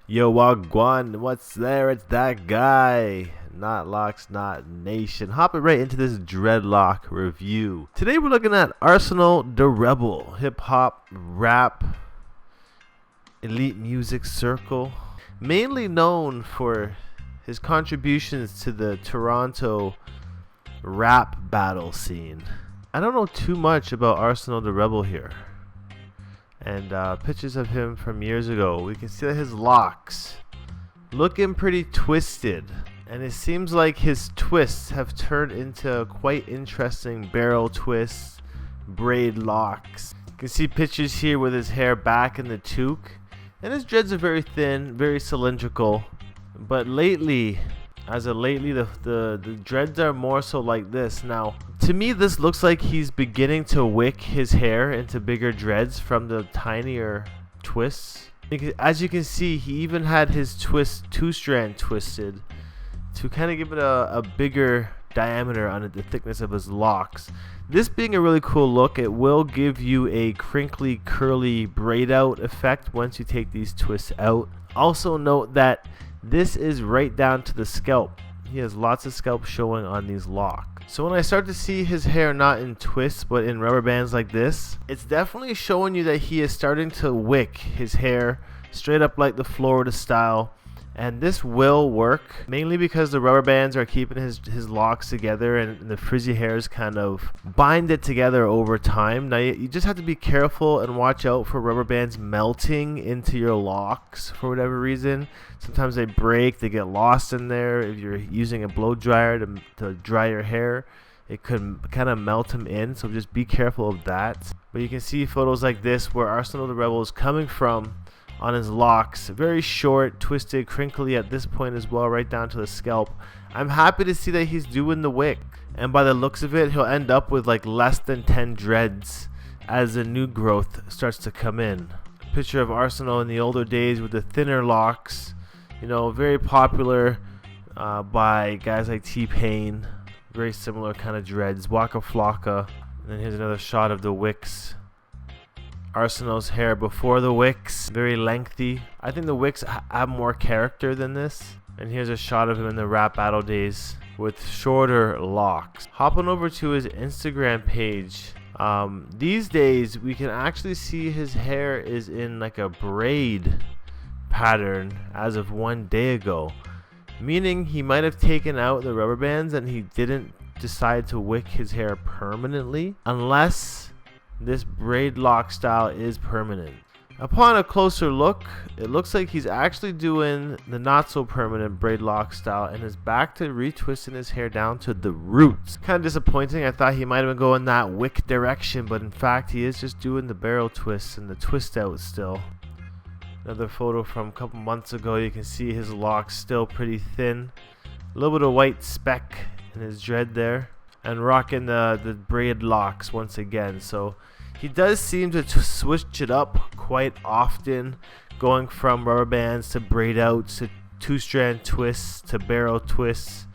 Yo, Wagwan, what's there? It's that guy. Knotlocks, not nation. Hopping right into this dreadlock review. Today we're looking at Arsonal the Rebel, hip hop, rap, elite music circle. Mainly known for his contributions to the Toronto rap battle scene. I don't know too much about Arsonal the Rebel here. And pictures of him from years ago, we can see that his locks looking pretty twisted, and it seems like his twists have turned into quite interesting barrel twists, braid locks. You can see pictures here with his hair back in the toque, and his dreads are very thin, very cylindrical. But lately, the dreads are more so like this. Now, to me, this looks like he's beginning to wick his hair into bigger dreads from the tinier twists. As you can see, he even had his two-strand twisted to kind of give it a bigger diameter on the thickness of his locks. This being a really cool look, it will give you a crinkly, curly braid out effect once you take these twists out. Also note that this is right down to the scalp. He has lots of scalp showing on these locks. So when I start to see his hair not in twists but in rubber bands like this, it's definitely showing you that he is starting to wick his hair straight up like the Florida style. And this will work mainly because the rubber bands are keeping his locks together, and the frizzy hairs kind of bind it together over time. Now you just have to be careful and watch out for rubber bands melting into your locks for whatever reason. Sometimes they break, they get lost in there. If you're using a blow dryer to dry your hair, it could kind of melt them in, so just be careful of that. But you can see photos like this where Arsonal the Rebel is coming from on his locks, very short, twisted, crinkly at this point as well, right down to the scalp. I'm happy to see that he's doing the wick, and by the looks of it, he'll end up with like less than 10 dreads as the new growth starts to come in. A picture of Arsonal in the older days with the thinner locks, you know, very popular by guys like T-Pain. Very similar kind of dreads, Waka Flocka. And then here's another shot of the wicks. Arsonal's hair before the wicks, very lengthy. I think the wicks have more character than this. And here's a shot of him in the rap battle days with shorter locks. Hopping over to his Instagram page, these days we can actually see his hair is in like a braid pattern as of 1 day ago, meaning he might have taken out the rubber bands and he didn't decide to wick his hair permanently, unless this braid lock style is permanent. Upon a closer look, it looks like he's actually doing the not so permanent braid lock style and is back to retwisting his hair down to the roots. Kind of disappointing. I thought he might have been going that wick direction, but in fact he is just doing the barrel twists and the twist out still. Another photo from a couple months ago, you can see his locks still pretty thin. A little bit of white speck in his dread there. And rocking the braid locks once again. So he does seem to switch it up quite often, going from rubber bands to braid outs to two-strand twists to barrel twists.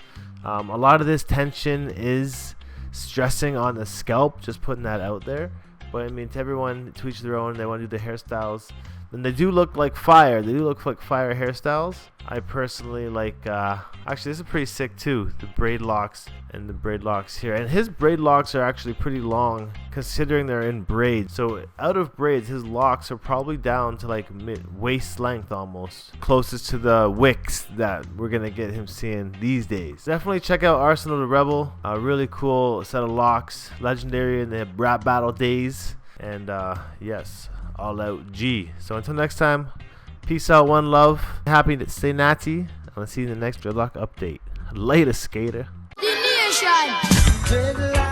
A lot of this tension is stressing on the scalp, just putting that out there. But I mean, to everyone, to each their own. They want to do the hairstyles, and they do look like fire. They do look like fire hairstyles. I personally like, actually this is pretty sick too, the braid locks and the braid locks here. And his braid locks are actually pretty long considering they're in braids. So out of braids, his locks are probably down to like waist length almost. Closest to the wicks that we're going to get him seeing these days. Definitely check out Arsonal the Rebel. A really cool set of locks. Legendary in the rap battle days. And yes, all out G. So until next time, peace out, one love. Happy to stay natty. I'll see you in the next dreadlock update. Later, skater. The nation.